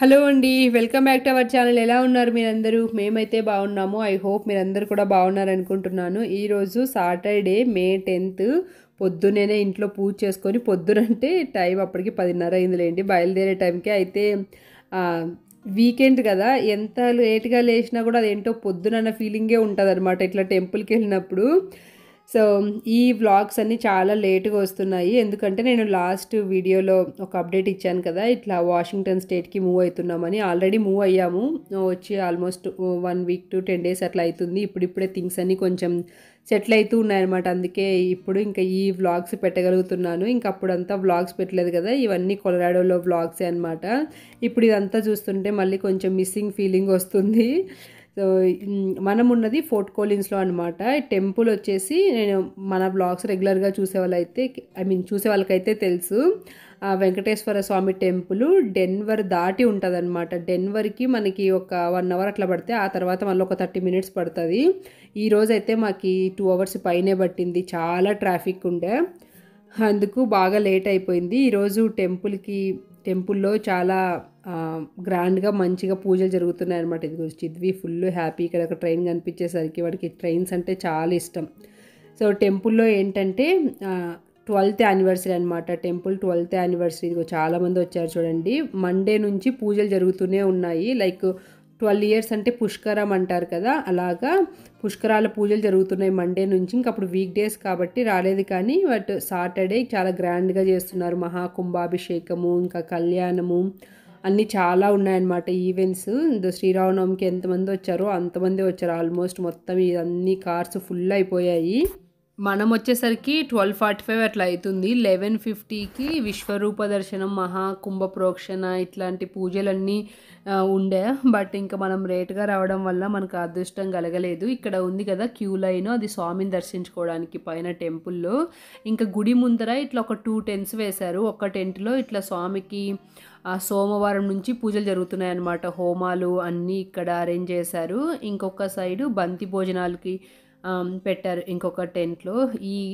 Hello అండి, welcome back to our channel. ఎలా ఉన్నారు మీరందరూ? మేమైతే బాగున్నాము. ఐ హోప్ మీరందరూ కూడా బాగున్నారు అనుకుంటున్నాను. ఈరోజు సాటర్డే, మే 10th పొద్దున్నే ఇంట్లో పూజ చేసుకొని, పొద్దునంటే టైం అప్పటికి 10:30 అయిందిలేండి బయలుదేరే టైంకి. అయితే వీకెండ్ కదా, ఎంత లేట్గా లేచినా కూడా అదేంటో పొద్దునన్న ఫీలింగే ఉంటుంది అనమాట ఇట్లా టెంపుల్కి వెళ్ళినప్పుడు. సో ఈ వ్లాగ్స్ అన్నీ చాలా లేట్గా వస్తున్నాయి, ఎందుకంటే నేను లాస్ట్ వీడియోలో ఒక అప్డేట్ ఇచ్చాను కదా, ఇట్లా వాషింగ్టన్ స్టేట్కి మూవ్ అవుతున్నామని. ఆల్రెడీ మూవ్ అయ్యాము, వచ్చి ఆల్మోస్ట్ 1 week to 10 days అట్లా అవుతుంది. ఇప్పుడిప్పుడే థింగ్స్ అన్నీ కొంచెం సెటిల్ అవుతూ ఉన్నాయన్నమాట. అందుకే ఇప్పుడు ఇంకా ఈ వ్లాగ్స్ పెట్టగలుగుతున్నాను. ఇంకా అప్పుడంతా వ్లాగ్స్ పెట్టలేదు కదా, ఇవన్నీ కొలరాడోలో వ్లాగ్సే అనమాట. ఇప్పుడు ఇదంతా చూస్తుంటే మళ్ళీ కొంచెం మిస్సింగ్ ఫీలింగ్ వస్తుంది. సో మనం ఉన్నది ఫోర్ట్ కోలిన్స్లో అనమాట. టెంపుల్ వచ్చేసి నేను మన బ్లాగ్స్ రెగ్యులర్గా చూసే వాళ్ళకైతే తెలుసు, వెంకటేశ్వర స్వామి టెంపుల్ డెన్వర్ దాటి ఉంటుంది అనమాట. డెన్వర్కి మనకి ఒక 1 hour అట్లా పడితే, ఆ తర్వాత మళ్ళీ ఒక 30 minutes పడుతుంది. ఈరోజు అయితే మాకు 2 hours పైనే పట్టింది, చాలా ట్రాఫిక్ ఉండే, అందుకు బాగా లేట్ అయిపోయింది. ఈరోజు టెంపుల్లో చాలా గ్రాండ్గా మంచిగా పూజలు జరుగుతున్నాయి అనమాట. ఇది ఫుల్ హ్యాపీ. ఇక్కడ ఒక ట్రైన్ కనిపించేసరికి వాడికి ట్రైన్స్ అంటే చాలా ఇష్టం. సో టెంపుల్లో ఏంటంటే 12th anniversary అనమాట. Temple 12th anniversary. ఇదిగో చాలామంది వచ్చారు చూడండి. మండే నుంచి పూజలు జరుగుతూనే ఉన్నాయి. లైక్ 12 years అంటే పుష్కరం అంటారు కదా, అలాగా పుష్కరాల పూజలు జరుగుతున్నాయి మండే నుంచి. ఇంక అప్పుడు వీక్ డేస్ కాబట్టి రాలేదు, కానీ బట్ సాటర్డే చాలా గ్రాండ్గా చేస్తున్నారు. మహాకుంభాభిషేకము, ఇంకా కళ్యాణము అన్నీ చాలా ఉన్నాయన్నమాట ఈవెంట్స్. శ్రీరామనవమికి ఎంతమంది వచ్చారో అంతమంది వచ్చారు. ఆల్మోస్ట్ మొత్తం ఇవన్నీ కార్స్ ఫుల్ అయిపోయాయి. మనం వచ్చేసరికి 12:45 అట్లా అవుతుంది. 11:50కి విశ్వరూప దర్శనం, మహాకుంభ ప్రోక్షణ ఇట్లాంటి పూజలన్నీ ఉండే. బట్ ఇంకా మనం లేట్గా రావడం వల్ల మనకు అదృష్టం కలగలేదు. ఇక్కడ ఉంది కదా క్యూ లైన్, అది స్వామిని దర్శించుకోవడానికి పైన టెంపుల్లో. ఇంకా గుడి ముందర ఇట్లా ఒక 2 tents వేశారు. ఒక టెంట్లో ఇట్లా స్వామికి సోమవారం నుంచి పూజలు జరుగుతున్నాయి అన్నమాట. హోమాలు అన్నీ ఇక్కడ అరేంజ్ చేశారు. ఇంకొక సైడు బంతి భోజనాలకి పెట్టారు ఇంకొక టెంట్లో.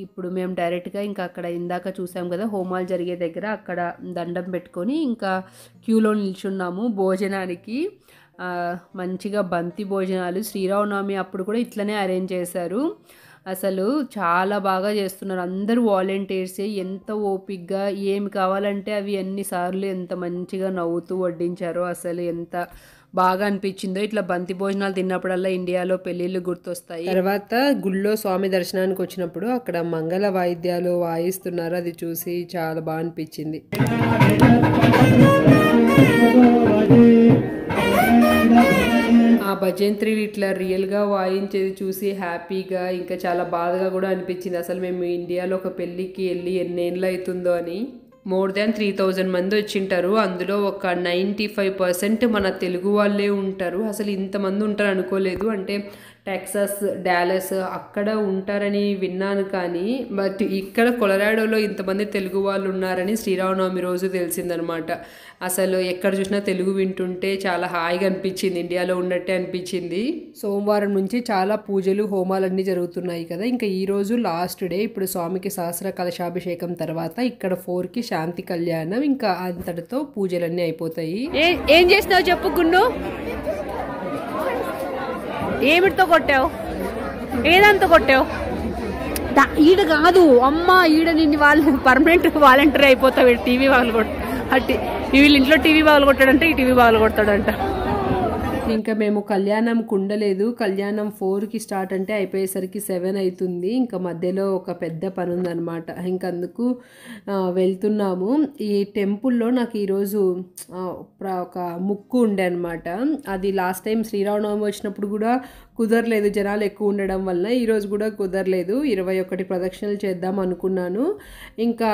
ఇప్పుడు మేము డైరెక్ట్గా ఇంకా అక్కడ ఇందాక చూసాం కదా హోమాలు జరిగే దగ్గర, అక్కడ దండం పెట్టుకొని ఇంకా క్యూలో నిల్చున్నాము భోజనానికి. మంచిగా బంతి భోజనాలు శ్రీరామనవమి అప్పుడు కూడా ఇట్లనే అరేంజ్ చేశారు. అసలు చాలా బాగా చేస్తున్నారు అందరూ వాలంటీర్సే. ఎంత ఓపిక్గా ఏమి కావాలంటే అవి ఎన్నిసార్లు ఎంత మంచిగా నవ్వుతూ వడ్డించారో, అసలు ఎంత బాగా అనిపించిందో. ఇట్లా బంతి భోజనాలు తిన్నప్పుడల్లా ఇండియాలో పెళ్ళిళ్ళు గుర్తొస్తాయి. తర్వాత గుళ్ళో స్వామి దర్శనానికి వచ్చినప్పుడు అక్కడ మంగళ వాయిద్యాలు వాయిస్తున్నారు, అది చూసి చాలా బాగా అనిపించింది. ఆ భజంత్రీలు ఇట్లా రియల్గా వాయించేది చూసి హ్యాపీగా, ఇంకా చాలా బాధగా కూడా అనిపించింది. అసలు మేము ఇండియాలో ఒక పెళ్ళికి వెళ్ళి ఎన్నేళ్ళు అవుతుందో అని. more than 3,000 మంది వచ్చింటారు. అందులో ఒక 95% మన తెలుగు వాళ్ళే ఉంటారు. అసలు ఇంతమంది ఉంటారు అనుకోలేదు. అంటే టెక్సాస్, డాలస్ అక్కడ ఉంటారని విన్నాను, కానీ బట్ ఇక్కడ కొలరాడోలో ఇంతమంది తెలుగు వాళ్ళు ఉన్నారని శ్రీరామనవమి రోజు తెలిసిందనమాట. అసలు ఎక్కడ చూసినా తెలుగు వింటుంటే చాలా హాయిగా అనిపించింది, ఇండియాలో ఉన్నట్టే అనిపించింది. సోమవారం నుంచి చాలా పూజలు, హోమాలన్నీ జరుగుతున్నాయి కదా. ఇంకా ఈరోజు లాస్ట్ డే. ఇప్పుడు స్వామికి సహస్ర కలశాభిషేకం తర్వాత ఇక్కడ 4కి శాంతి కళ్యాణం, ఇంకా అంతటితో పూజలన్నీ అయిపోతాయి. ఏం చేస్తావు చెప్పు గుండు? ఏమిటితో కొట్టావు? ఏదంతా కొట్టావు? ఈడ కాదు అమ్మ, ఈడ నిన్ను వాళ్ళు పర్మనెంట్ వాలంటీర్ అయిపోతావు. టీవీ వాళ్ళు వీళ్ళ ఇంట్లో టీవీ వాళ్ళు కొట్టాడంటే ఈ టీవీ వాళ్ళు కొడతాడంట. ఇంకా మేము కళ్యాణం ఉండలేదు. కళ్యాణం 4కి స్టార్ట్ అంటే అయిపోయేసరికి 7 అవుతుంది. ఇంకా మధ్యలో ఒక పెద్ద పని ఉందన్నమాట, ఇంకా అందుకు వెళ్తున్నాము. ఈ టెంపుల్లో నాకు ఈరోజు ఒక ముక్కు ఉండే అనమాట. అది లాస్ట్ టైం శ్రీరామనవమి వచ్చినప్పుడు కూడా కుదరలేదు, జనాలు ఎక్కువ ఉండడం వల్ల. ఈరోజు కూడా కుదరలేదు. 21 ప్రదక్షిణలు చేద్దాం అనుకున్నాను, ఇంకా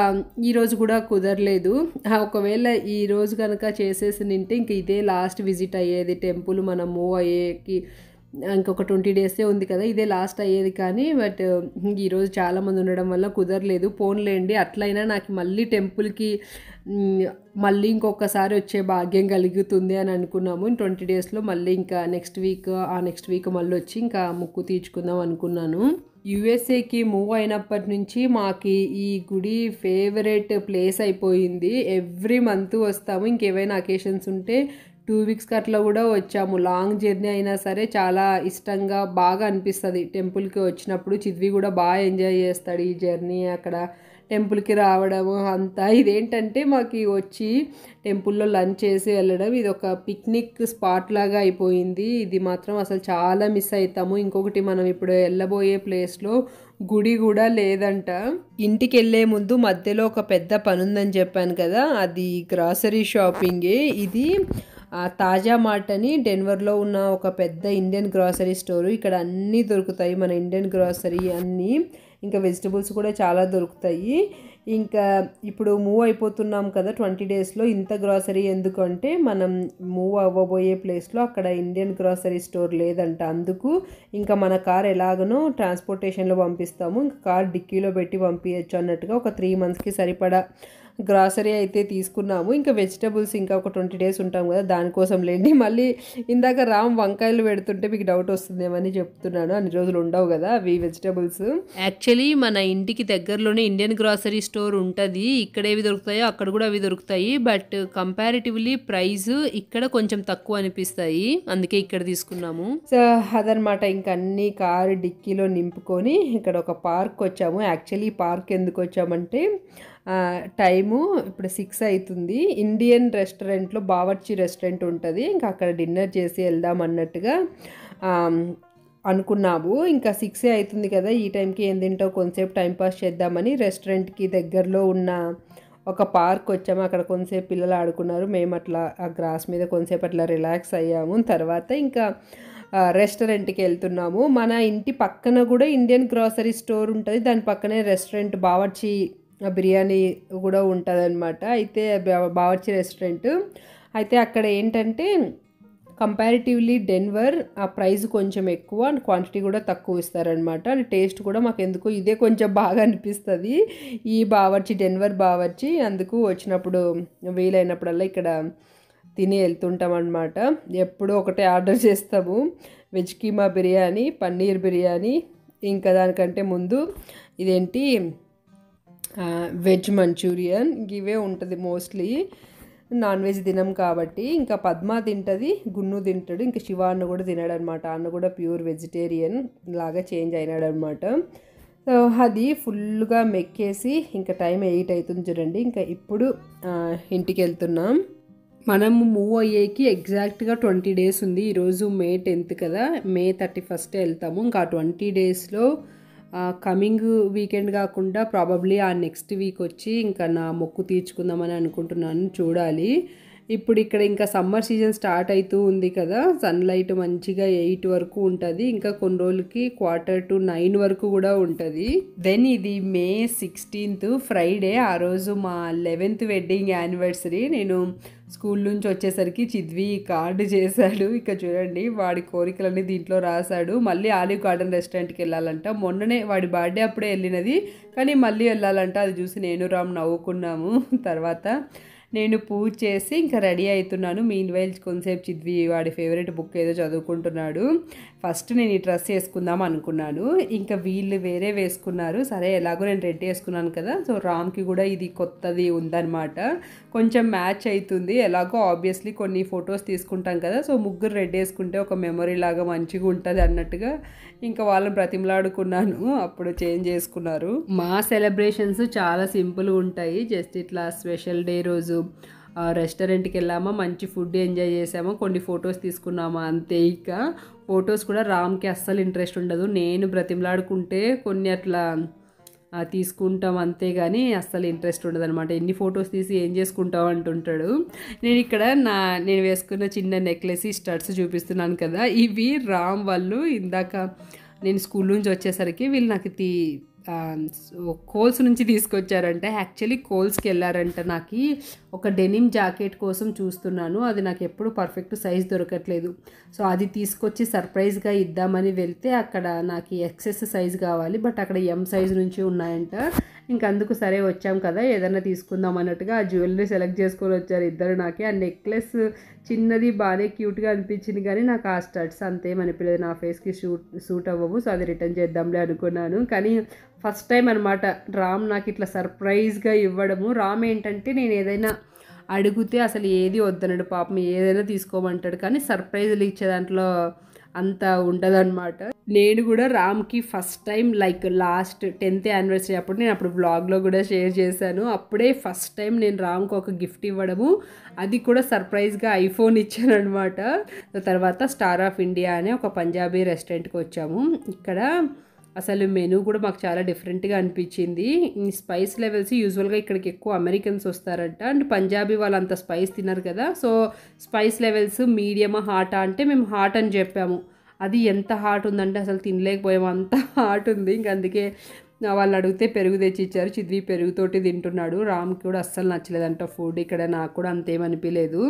ఈరోజు కూడా కుదరలేదు. ఒకవేళ ఈరోజు కనుక చేసేసి నింటే ఇంక ఇదే లాస్ట్ విజిట్ అయ్యేది టెంపుల్. మనం మూవ్ అయ్యేకి ఇంకొక 20 days ఉంది కదా, ఇదే లాస్ట్ అయ్యేది. కానీ బట్ ఈరోజు చాలామంది ఉండడం వల్ల కుదరలేదు. పోన్లేండి, అట్లయినా నాకు మళ్ళీ టెంపుల్కి మళ్ళీ ఇంకొకసారి వచ్చే భాగ్యం కలుగుతుంది అని అనుకున్నాము. 20 daysలో మళ్ళీ ఇంకా నెక్స్ట్ వీక్ మళ్ళీ వచ్చి ఇంకా ముక్కు తీర్చుకుందాం అనుకున్నాను. యూఎస్ఏకి మూవ్ అయినప్పటి నుంచి మాకు ఈ గుడి ఫేవరెట్ ప్లేస్ అయిపోయింది. ఎవ్రీ మంత్ వస్తాము. ఇంకేమైనా అకేషన్స్ ఉంటే 2 వీక్స్కి అట్లా కూడా వచ్చాము. లాంగ్ జర్నీ అయినా సరే చాలా ఇష్టంగా బాగా అనిపిస్తుంది టెంపుల్కి వచ్చినప్పుడు. చిద్వి కూడా బాగా ఎంజాయ్ చేస్తాడు ఈ జర్నీ, అక్కడ టెంపుల్కి రావడము అంతా. ఇదేంటంటే మాకు వచ్చి టెంపుల్లో లంచ్ చేసి వెళ్ళడం, ఇది ఒక పిక్నిక్ స్పాట్ లాగా అయిపోయింది. ఇది మాత్రం అసలు చాలా మిస్ అవుతాము. ఇంకొకటి మనం ఇప్పుడు వెళ్ళబోయే ప్లేస్లో గుడి కూడా లేదంట. ఇంటికి వెళ్ళే ముందు మధ్యలో ఒక పెద్ద పని ఉందని చెప్పాను కదా, అది గ్రాసరీ షాపింగే. ఇది తాజా మార్ట్ అని డెన్వర్లో ఉన్న ఒక పెద్ద ఇండియన్ గ్రాసరీ స్టోరు. ఇక్కడ అన్నీ దొరుకుతాయి, మన ఇండియన్ గ్రాసరీ అన్నీ. ఇంకా వెజిటబుల్స్ కూడా చాలా దొరుకుతాయి. ఇంకా ఇప్పుడు మూవ్ అయిపోతున్నాం కదా 20 డేస్లో, ఇంత గ్రాసరీ ఎందుకంటే మనం మూవ్ అవ్వబోయే ప్లేస్లో అక్కడ ఇండియన్ గ్రాసరీ స్టోర్ లేదంట. అందుకు ఇంకా మన కార్ ఎలాగనో ట్రాన్స్పోర్టేషన్లో పంపిస్తాము, ఇంకా కార్ డిక్కీలో పెట్టి పంపించచ్చు అన్నట్టుగా ఒక 3 మంత్స్కి సరిపడా గ్రాసరీ అయితే తీసుకున్నాము. ఇంకా వెజిటబుల్స్ ఇంకా ఒక 20 డేస్ ఉంటాం కదా, దానికోసం లేండి. మళ్ళీ ఇందాక రామ్ వంకాయలు పెడుతుంటే మీకు డౌట్ వస్తుందేమని చెప్తున్నాను, అన్ని రోజులు ఉండవు కదా అవి వెజిటబుల్స్. యాక్చువల్లీ మన ఇంటికి దగ్గరలోనే ఇండియన్ గ్రాసరీ స్టోర్ ఉంటుంది. ఇక్కడ ఏవి దొరుకుతాయో అక్కడ కూడా అవి దొరుకుతాయి, బట్ కంపారిటివ్లీ ప్రైస్ ఇక్కడ కొంచెం తక్కువ అనిపిస్తాయి, అందుకే ఇక్కడ తీసుకున్నాము. సో అదనమాట. ఇంక అన్ని కారు డిక్కీలో నింపుకొని ఇక్కడ ఒక పార్క్ వచ్చాము. యాక్చువల్లీ ఈ పార్క్ ఎందుకు వచ్చామంటే టైము ఇప్పుడు 6 అవుతుంది. ఇండియన్ రెస్టారెంట్లో బావర్చి రెస్టారెంట్ ఉంటుంది, ఇంకా అక్కడ డిన్నర్ చేసి వెళ్దాం అన్నట్టుగా అనుకున్నాము. ఇంకా 6 అవుతుంది కదా, ఈ టైంకి ఏం తింటావు, కొంతసేపు టైంపాస్ చేద్దామని రెస్టారెంట్కి దగ్గరలో ఉన్న ఒక పార్క్ వచ్చాము. అక్కడ కొంతసేపు పిల్లలు ఆడుకున్నారు, మేము అట్లా ఆ గ్రాస్ మీద కొంతసేపు అట్లా రిలాక్స్ అయ్యాము. తర్వాత ఇంకా రెస్టారెంట్కి వెళ్తున్నాము. మన ఇంటి పక్కన కూడా ఇండియన్ గ్రాసరీ స్టోర్ ఉంటుంది, దాని పక్కనే రెస్టారెంట్ బావర్చి బిర్యానీ కూడా ఉంటుంది అనమాట. అయితే బావర్చి రెస్టారెంట్ అయితే అక్కడ ఏంటంటే కంపారిటివ్లీ డెన్వర్ ఆ ప్రైస్ కొంచెం ఎక్కువ, క్వాంటిటీ కూడా తక్కువ ఇస్తారనమాట. టేస్ట్ కూడా మాకు ఎందుకు ఇదే కొంచెం బాగా అనిపిస్తుంది, ఈ బావర్చి డెన్వర్ బావర్చి. అందుకు వచ్చినప్పుడు వీలైనప్పుడల్లా ఇక్కడ తిని వెళ్తుంటాం అనమాట. ఎప్పుడూ ఒకటే ఆర్డర్ చేస్తాము, వెజ్ కీమా బిర్యానీ, పన్నీర్ బిర్యానీ, ఇంకా దానికంటే ముందు ఇదేంటి వెజ్ మంచూరియన్, ఇవే ఉంటుంది మోస్ట్లీ. నాన్ వెజ్ తినం కాబట్టి. ఇంకా పద్మ తింటుంది, గున్ను తింటాడు, ఇంకా శివ అన్న కూడా తినాడు అనమాట. అన్న కూడా ప్యూర్ వెజిటేరియన్ లాగా చేంజ్ అయినాడు అనమాట. సో అది ఫుల్గా మెక్కేసి ఇంకా టైం 8 అవుతుంది చూడండి. ఇంకా ఇప్పుడు ఇంటికి వెళ్తున్నాం. మనం మూవ్ అయ్యేకి ఎగ్జాక్ట్గా 20 డేస్ ఉంది. ఈరోజు మే 10th కదా, మే 31 వెళ్తాము. ఇంకా 20 డేస్లో కమింగ్ వీకెండ్ కాకుండా ప్రాబబ్లీ ఆ నెక్స్ట్ వీక్ వచ్చి ఇంకా నా మొక్కు తీర్చుకుందామని అనుకుంటున్నాను, చూడాలి. ఇప్పుడు ఇక్కడ ఇంకా సమ్మర్ సీజన్ స్టార్ట్ అవుతూ ఉంది కదా, సన్లైట్ మంచిగా 8 వరకు ఉంటుంది, ఇంకా కొన్ని రోజులకి 8:45 వరకు కూడా ఉంటుంది. దెన్ ఇది మే 16th ఫ్రైడే, ఆ రోజు మా 11th వెడ్డింగ్ యానివర్సరీ. నేను స్కూల్ నుంచి వచ్చేసరికి చిద్వి కార్డు చేశాడు, ఇక చూడండి వాడి కోరికలన్నీ దీంట్లో రాశాడు. మళ్ళీ ఆలివ్ గార్డెన్ రెస్టారెంట్కి వెళ్ళాలంట, మొన్ననే వాడి బర్త్డే అప్పుడే వెళ్ళినది, కానీ మళ్ళీ వెళ్ళాలంట. అది చూసి నేను రామ్ నవ్వుకున్నాము. తర్వాత నేను పూజ చేసి ఇంకా రెడీ అవుతున్నాను. మీన్ వైల్ కొంతసేపు చిద్వి వాడి ఫేవరెట్ బుక్ ఏదో చదువుకుంటున్నాడు. ఫస్ట్ నేను ఈ డ్రెస్ వేసుకుందాం అనుకున్నాను, ఇంకా వీళ్ళు వేరే వేసుకున్నారు. సరే ఎలాగో నేను రెడ్ వేసుకున్నాను కదా, సో రామ్కి కూడా ఇది కొత్తది ఉందన్నమాట, కొంచెం మ్యాచ్ అవుతుంది. ఎలాగో ఆబ్వియస్లీ కొన్ని ఫొటోస్ తీసుకుంటాం కదా, సో ముగ్గురు రెడ్ వేసుకుంటే ఒక మెమొరీ లాగా మంచిగా ఉంటుంది అన్నట్టుగా ఇంకా వాళ్ళని బ్రతిమలాడుకున్నాను, అప్పుడు చేంజ్ చేసుకున్నారు. మా సెలబ్రేషన్స్ చాలా సింపుల్గా ఉంటాయి. జస్ట్ ఇట్లా స్పెషల్ డే రోజు రెస్టారెంట్కి వెళ్ళామా, మంచి ఫుడ్ ఎంజాయ్ చేసామా, కొన్ని ఫొటోస్ తీసుకున్నామా, అంతే. ఇక ఫొటోస్ కూడా రామ్కి అస్సలు ఇంట్రెస్ట్ ఉండదు, నేను బ్రతిమలాడుకుంటే కొన్ని అట్లా తీసుకుంటాం అంతేగాని అస్సలు ఇంట్రెస్ట్ ఉండదు అనమాట. ఎన్ని ఫొటోస్ తీసి ఏం చేసుకుంటావు అంటుంటాడు. నేను ఇక్కడ నేను వేసుకున్న చిన్న నెక్లెస్ స్టడ్స్ చూపిస్తున్నాను కదా, ఇవి రామ్ వాళ్ళు ఇందాక నేను స్కూల్ నుంచి వచ్చేసరికి వీళ్ళు నాకు కోల్స్ నుంచి తీసుకొచ్చారంట. యాక్చువల్లీ కోల్స్కి వెళ్ళారంట. నాకు ఒక డెనిమ్ జాకెట్ కోసం చూస్తున్నాను, అది నాకు ఎప్పుడు పర్ఫెక్ట్ సైజ్ దొరకట్లేదు. సో అది తీసుకొచ్చి సర్ప్రైజ్గా ఇద్దామని వెళ్తే అక్కడ నాకు ఎక్సెస్ సైజ్ కావాలి, బట్ అక్కడ ఎం సైజ్ నుంచి ఉన్నాయంట. ఇంకందుకు సరే వచ్చాం కదా ఏదైనా తీసుకుందాం అన్నట్టుగా ఆ జ్యువెలరీ సెలెక్ట్ చేసుకొని వచ్చారు ఇద్దరు. నాకే ఆ నెక్లెస్ చిన్నది బాగానే క్యూట్గా అనిపించింది, కానీ నాకు ఆ స్టడ్స్ అంతేం అనిపించలేదు, నా ఫేస్కి సూట్ అవ్వవు. సో అది రిటర్న్ చేద్దాంలే అనుకున్నాను. కానీ ఫస్ట్ టైం అనమాట రామ్ నాకు ఇట్లా సర్ప్రైజ్గా ఇవ్వడము. రామ్ ఏంటంటే నేను ఏదైనా అడిగితే అసలు ఏది వద్దన్నాడు పాపం, ఏదైనా తీసుకోమంటాడు. కానీ సర్ప్రైజులు ఇచ్చే దాంట్లో అంత ఉండదన్నమాట. నేను కూడా రామ్కి first time like last 10th anniversary అప్పుడు నేను అప్పుడు వ్లాగ్లో కూడా షేర్ చేశాను. అప్పుడే ఫస్ట్ టైం నేను రామ్కి ఒక గిఫ్ట్ ఇవ్వడము, అది కూడా సర్ప్రైజ్గా ఐఫోన్ ఇచ్చాను అనమాట. తర్వాత స్టార్ ఆఫ్ ఇండియా అనే ఒక పంజాబీ రెస్టారెంట్కి వచ్చాము. ఇక్కడ అసలు మెనూ కూడా మాకు చాలా డిఫరెంట్గా అనిపించింది. ఈ స్పైస్ లెవెల్స్ యూజువల్గా ఇక్కడికి ఎక్కువ అమెరికన్స్ వస్తారంట, అండ్ పంజాబీ వాళ్ళు అంత స్పైస్ తినరు కదా. సో స్పైస్ లెవెల్స్ మీడియమా హాటా అంటే మేము హాట్ అని చెప్పాము. అది ఎంత హాట్ ఉందంటే అసలు తినలేకపోయాము, అంత హాట్ ఉంది. ఇంక అందుకే వాళ్ళు అడిగితే పెరుగు తెచ్చి ఇచ్చారు. చిద్వి పెరుగుతోటి తింటున్నాడు. రామ్కి కూడా అస్సలు నచ్చలేదంట ఫుడ్. ఇక్కడ నాకు కూడా అంతేమనిపించలేదు.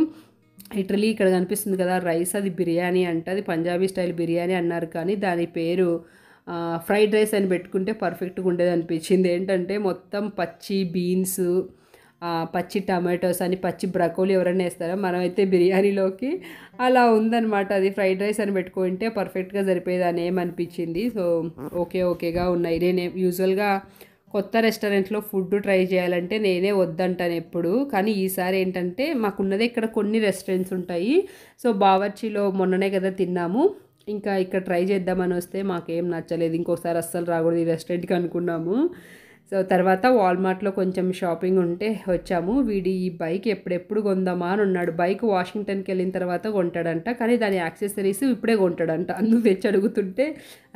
లిటరలీ ఇక్కడ కనిపిస్తుంది కదా రైస్, అది బిర్యానీ అంట. అది పంజాబీ స్టైల్ బిర్యానీ అన్నారు, కానీ దాని పేరు ఫ్రైడ్ రైస్ అని పెట్టుకుంటే పర్ఫెక్ట్గా ఉండేది అనిపించింది. ఏంటంటే మొత్తం పచ్చి బీన్స్, పచ్చి టమాటోస్ అని, పచ్చి బ్రకోలీ ఎవరైనా వేస్తారో, మనమైతే బిర్యానీలోకి అలా ఉందన్నమాట. అది ఫ్రైడ్ రైస్ అని పెట్టుకుంటే పర్ఫెక్ట్గా సరిపోయేది అని ఏమనిపించింది. సో ఓకేగా ఉన్నాయి. నేను యూజువల్గా కొత్త రెస్టారెంట్లో ఫుడ్ ట్రై చేయాలంటే నేనే వద్దంటాను ఎప్పుడు. కానీ ఈసారి ఏంటంటే మాకున్నదే ఇక్కడ కొన్ని రెస్టారెంట్స్ ఉంటాయి. సో బావర్చిలో మొన్ననే కదా తిన్నాము, ఇంకా ఇక్కడ ట్రై చేద్దామని వస్తే మాకేం నచ్చలేదు. ఇంకోసారి అస్సలు రాకూడదు ఈ రెస్టారెంట్కి అనుకున్నాము. సో తర్వాత వాల్మార్ట్లో కొంచెం షాపింగ్ ఉంటే వచ్చాము. వీడి ఈ బైక్ ఎప్పుడెప్పుడు కొందామా అని ఉన్నాడు. బైక్ వాషింగ్టన్కి వెళ్ళిన తర్వాత కొంటాడంట, కానీ దాని యాక్సెసరీస్ ఇప్పుడే కొంటాడంట. అందుకు తెచ్చి అడుగుతుంటే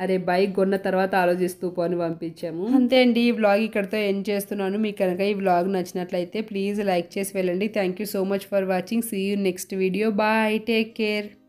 అరే బైక్ కొన్న తర్వాత ఆలోచిస్తూ పోని పంపించాము. అంతే అండి, ఈ వ్లాగ్ ఇక్కడితో ఎండ్ చేస్తున్నాను. మీకు కనుక ఈ వ్లాగ్ నచ్చినట్లయితే ప్లీజ్ లైక్ చేసి వెళ్ళండి. Thank you so much for watching. See you next video. Bye, take care.